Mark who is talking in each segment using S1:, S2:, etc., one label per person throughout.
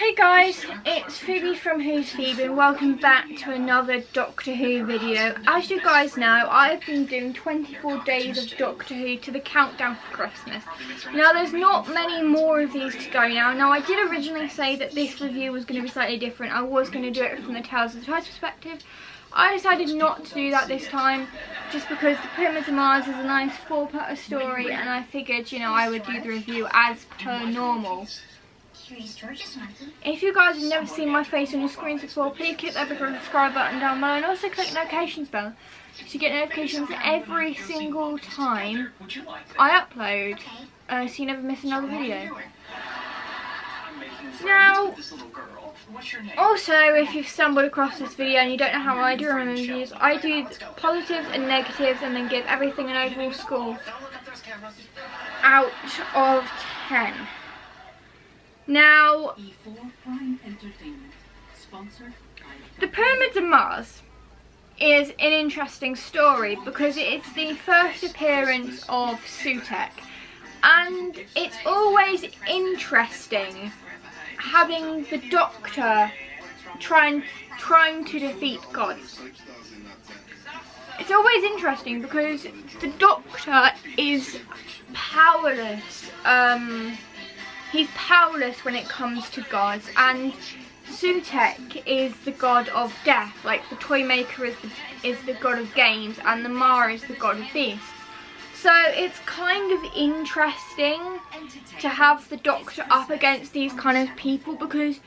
S1: Hey guys, it's Phoebe from Who's Phoebe and welcome back to another Doctor Who video. As you guys know, I've been doing 24 days of Doctor Who to the countdown for Christmas. Now there's not many more of these to go now. Now I did originally say that this review was going to be slightly different. I was going to do it from the Tales of the Tides perspective. I decided not to do that this time just because the Pyramids of Mars is a nice 4-part story and I figured, you know, I would do the review as per normal. If you guys have never seen my face on your screens before, please click that big subscribe button down below and also click the notifications bell to get notifications every single time I upload, so you never miss another video. Now, also if you've stumbled across this video and you don't know how I do reviews, I do positives and negatives and then give everything an overall score out of 10. Now, the Pyramids of Mars is an interesting story because it's the first appearance of Sutekh, and it's always interesting having the Doctor trying to defeat gods. It's always interesting because the Doctor is powerless. He's powerless when it comes to gods, and Sutekh is the god of death. Like the Toymaker is the god of games, and the Mara is the god of beasts. So it's kind of interesting to have the Doctor up against these kind of people because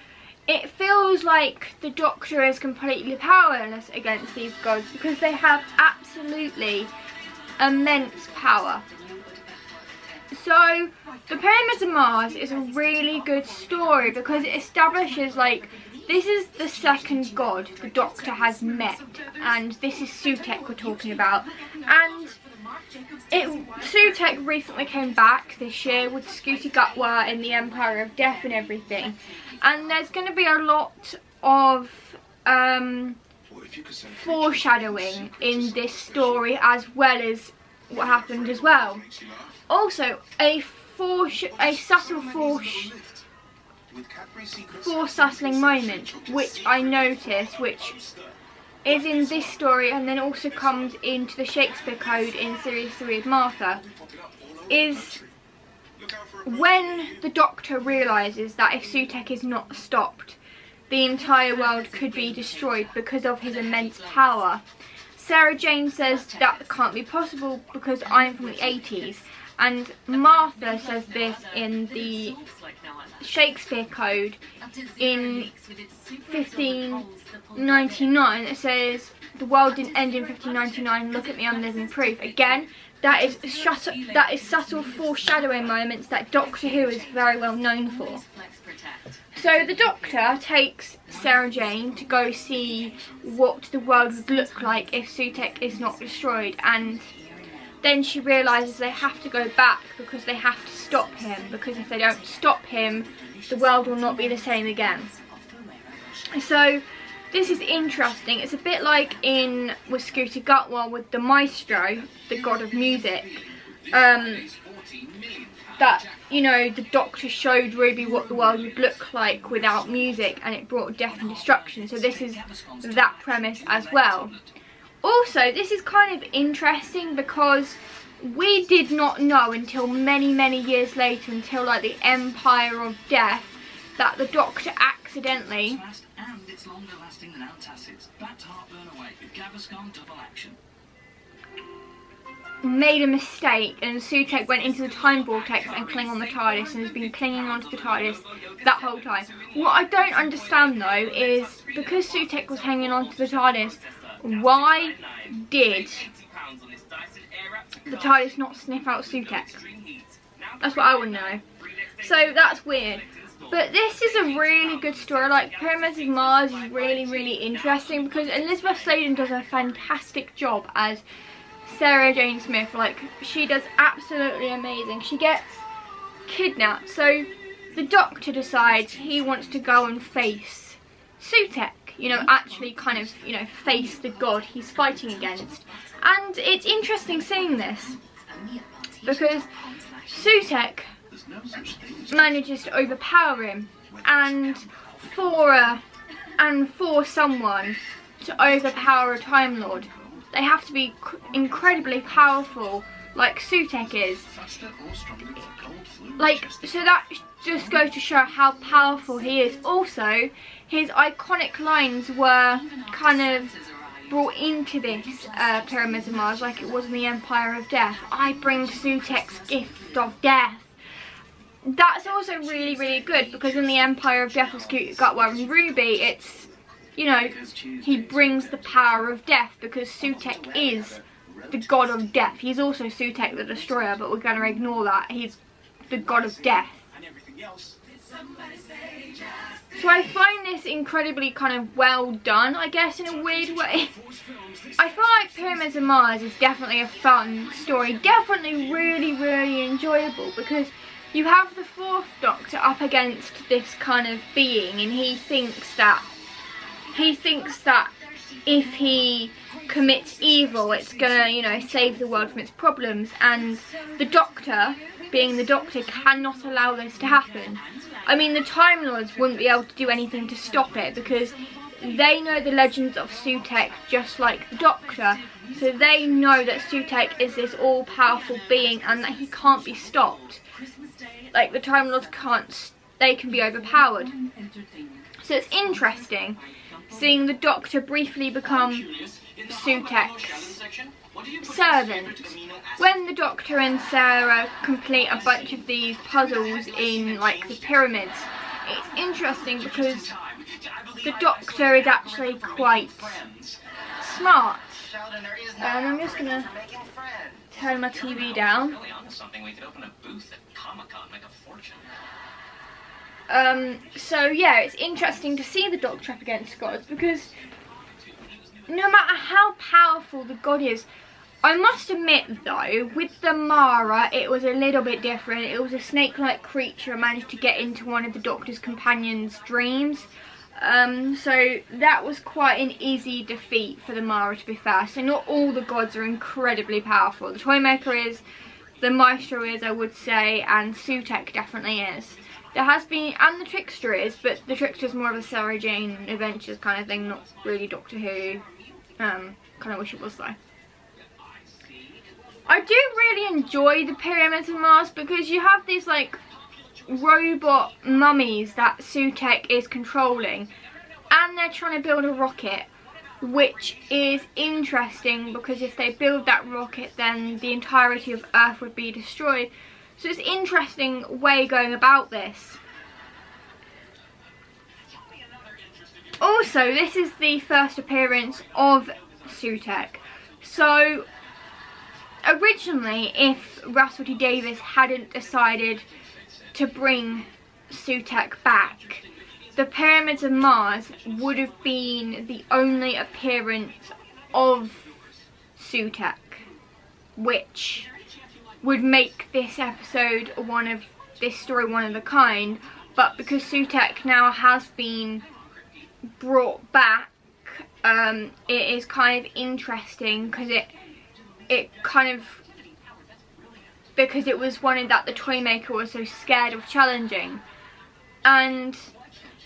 S1: it feels like the Doctor is completely powerless against these gods because they have absolutely immense power. So, the Pyramids of Mars is a really good story because it establishes, like, this is the second god the Doctor has met, and this is Sutekh we're talking about. And Sutekh recently came back this year with Scooty Gutwa in the Empire of Death and everything, and there's going to be a lot of foreshadowing in this story as well as what happened as well. Also, a subtle foreshadowing moment, which I noticed, which is in this story and then also comes into the Shakespeare Code in Series 3 of Martha, is when the Doctor realises that if Sutekh is not stopped, the entire world could be destroyed because of his immense power. Sarah Jane says that can't be possible because I'm from the 80s. And Martha says this in the Shakespeare Code in 1599. It says, the world didn't end in 1599, look at me, I'm living proof. Again, that is subtle foreshadowing moments that Doctor Who is very well known for. So the Doctor takes Sarah Jane to go see what the world would look like if Sutekh is not destroyed, and then she realises they have to go back because they have to stop him, because if they don't stop him, the world will not be the same again. So this is interesting. It's a bit like with Scooty Gutwa with the Maestro, the god of music, that, you know, the Doctor showed Ruby what the world would look like without music and it brought death and destruction. So this is that premise as well. Also, this is kind of interesting because we did not know until many years later, until like the Empire of Death, that the Doctor accidentally made a mistake and Sutekh went into the time vortex and clung on the TARDIS and has been clinging onto the TARDIS that whole time. What I don't understand though is, because Sutekh was hanging onto the TARDIS, why did the TARDIS not sniff out Sutekh? That's what I want to know. So that's weird. But this is a really good story. Like, Pyramids of Mars is really interesting because Elizabeth Sladen does a fantastic job as Sarah Jane Smith. Like, she does absolutely amazing. She gets kidnapped, so the Doctor decides he wants to go and face Sutekh. You know, actually kind of, you know, face the god he's fighting against. And it's interesting seeing this because Sutekh manages to overpower him and for someone to overpower a Time Lord, they have to be incredibly powerful, like Sutekh is. Like, so that just goes to show how powerful he is. Also, his iconic lines were kind of brought into this Pyramids of Mars, like it was in the Empire of Death. I bring Sutekh's gift of death. That's also really, really good, because in the Empire of Death with Gutwa and Ruby, it's, you know, he brings the power of death, because Sutekh is the god of death. He's also Sutekh the Destroyer, but we're going to ignore that. He's the god of death. So I find this incredibly kind of well done, I guess, in a weird way. I feel like Pyramids of Mars is definitely a fun story, definitely really, really enjoyable, because you have the fourth Doctor up against this kind of being, and he thinks that if he commits evil, it's gonna, you know, save the world from its problems, and the Doctor, being the Doctor, cannot allow this to happen. I mean, the Time Lords wouldn't be able to do anything to stop it, because they know the legends of Sutekh just like the Doctor, so they know that Sutekh is this all-powerful being and that he can't be stopped. Like, the Time Lords can't, they can be overpowered. So it's interesting seeing the Doctor briefly become Sutekh's servant. When the Doctor and Sarah complete a bunch of these puzzles in, like, the pyramids, it's interesting because the Doctor is actually quite smart. And I'm just gonna turn my TV down. So yeah, it's interesting to see the Doctor up against gods, because no matter how powerful the god is, I must admit though, with the Mara, it was a little bit different. It was a snake-like creature and managed to get into one of the Doctor's companions' dreams. So that was quite an easy defeat for the Mara, to be fair. So not all the gods are incredibly powerful. The Toymaker is, the Maestro is, I would say, and Sutekh definitely is. There has been, and the Trickster is, but the Trickster's more of a Sarah Jane Adventures kind of thing, not really Doctor Who. Kind of wish it was though. I do really enjoy the Pyramids of Mars, because you have these like robot mummies that Sutekh is controlling, and they're trying to build a rocket, which is interesting because if they build that rocket then the entirety of Earth would be destroyed. So it's an interesting way going about this. Also, this is the first appearance of Sutekh. So originally, if Russell T Davies hadn't decided to bring Sutekh back, the Pyramids of Mars would have been the only appearance of Sutekh, which would make this episode this story one of a kind. But because Sutekh now has been brought back, it is kind of interesting, because because it was one that the Toymaker was so scared of challenging. And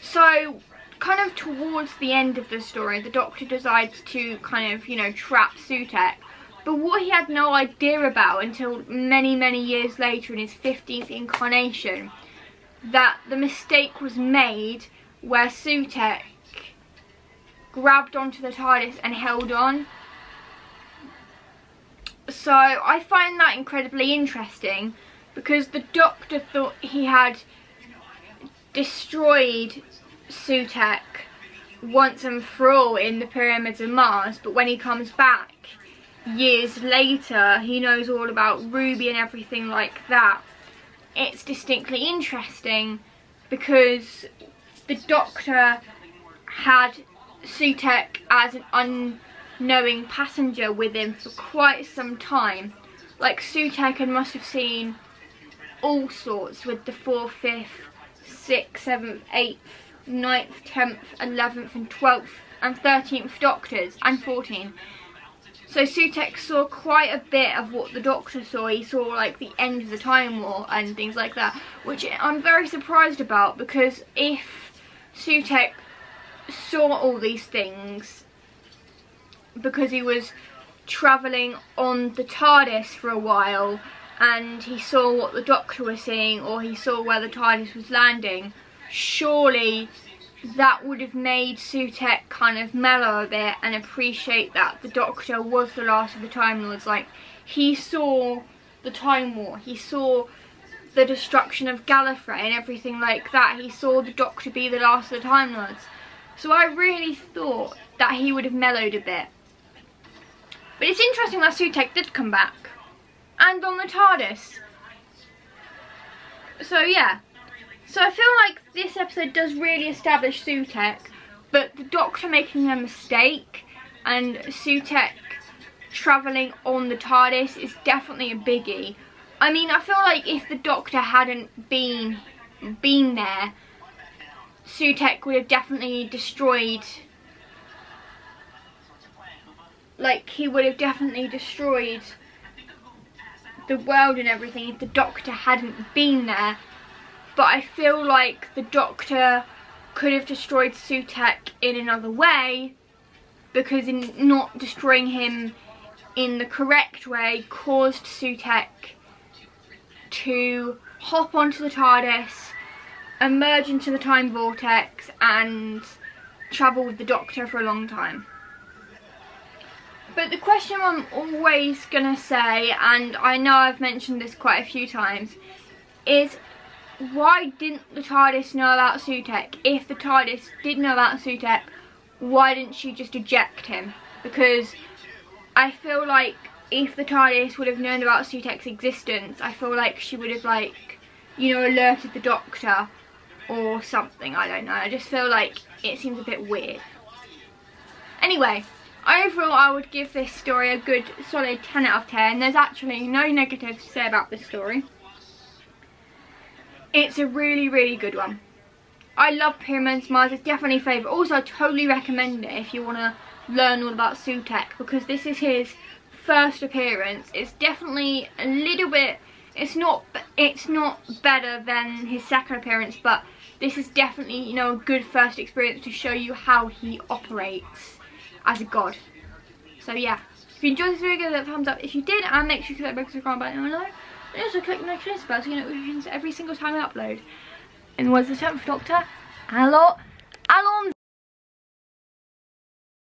S1: so kind of towards the end of the story, the Doctor decides to kind of, you know, trap Sutekh. But what he had no idea about until many, many years later in his 15th incarnation, that the mistake was made where Sutekh grabbed onto the TARDIS and held on. So I find that incredibly interesting, because the Doctor thought he had destroyed Sutekh once and for all in the Pyramids of Mars, but when he comes back years later, he knows all about Ruby and everything like that. It's distinctly interesting because the Doctor had Sutekh as an unknowing passenger with him for quite some time. Like, Sutekh must have seen all sorts with the 4th, 5th, 6th, 7th, 8th, 9th, 10th, 11th and 12th and 13th Doctors, and 14. So Sutekh saw quite a bit of what the Doctor saw. He saw like the end of the Time War and things like that, which I'm very surprised about, because if Sutekh saw all these things because he was travelling on the TARDIS for a while and he saw what the Doctor was seeing, or he saw where the TARDIS was landing, surely that would have made Sutekh kind of mellow a bit and appreciate that the Doctor was the last of the Time Lords. Like, he saw the Time War, he saw the destruction of Gallifrey and everything like that. He saw the Doctor be the last of the Time Lords. So I really thought that he would have mellowed a bit. But it's interesting that Sutekh did come back. And on the TARDIS. So yeah. So I feel like this episode does really establish Sutekh, but the Doctor making a mistake and Sutekh travelling on the TARDIS is definitely a biggie. I mean, I feel like if the Doctor hadn't been there, Sutekh would have definitely destroyed, like, he would have definitely destroyed the world and everything if the Doctor hadn't been there. But I feel like the Doctor could have destroyed Sutekh in another way, because in not destroying him in the correct way caused Sutekh to hop onto the TARDIS, emerge into the time vortex and travel with the Doctor for a long time. But the question I'm always gonna say, and I know I've mentioned this quite a few times, is why didn't the TARDIS know about Sutekh? If the TARDIS did know about Sutekh, why didn't she just eject him? Because I feel like if the TARDIS would have known about Sutekh's existence, I feel like she would have, like, you know, alerted the Doctor or something. I don't know. I just feel like it seems a bit weird. Anyway, overall I would give this story a good solid 10 out of 10. There's actually no negatives to say about this story. It's a really, really good one. I love Pyramids Mars. It's definitely a favourite. Also, I totally recommend it if you want to learn all about Sutekh, because this is his first appearance. It's definitely a little bit, it's not better than his second appearance, but this is definitely, you know, a good first experience to show you how he operates as a god. So yeah, if you enjoyed this video, give it a thumbs up if you did, and make sure you click the subscribe button down below, and also click the notification bell so you know notifications every single time I upload. And was the 10th Doctor, Alon.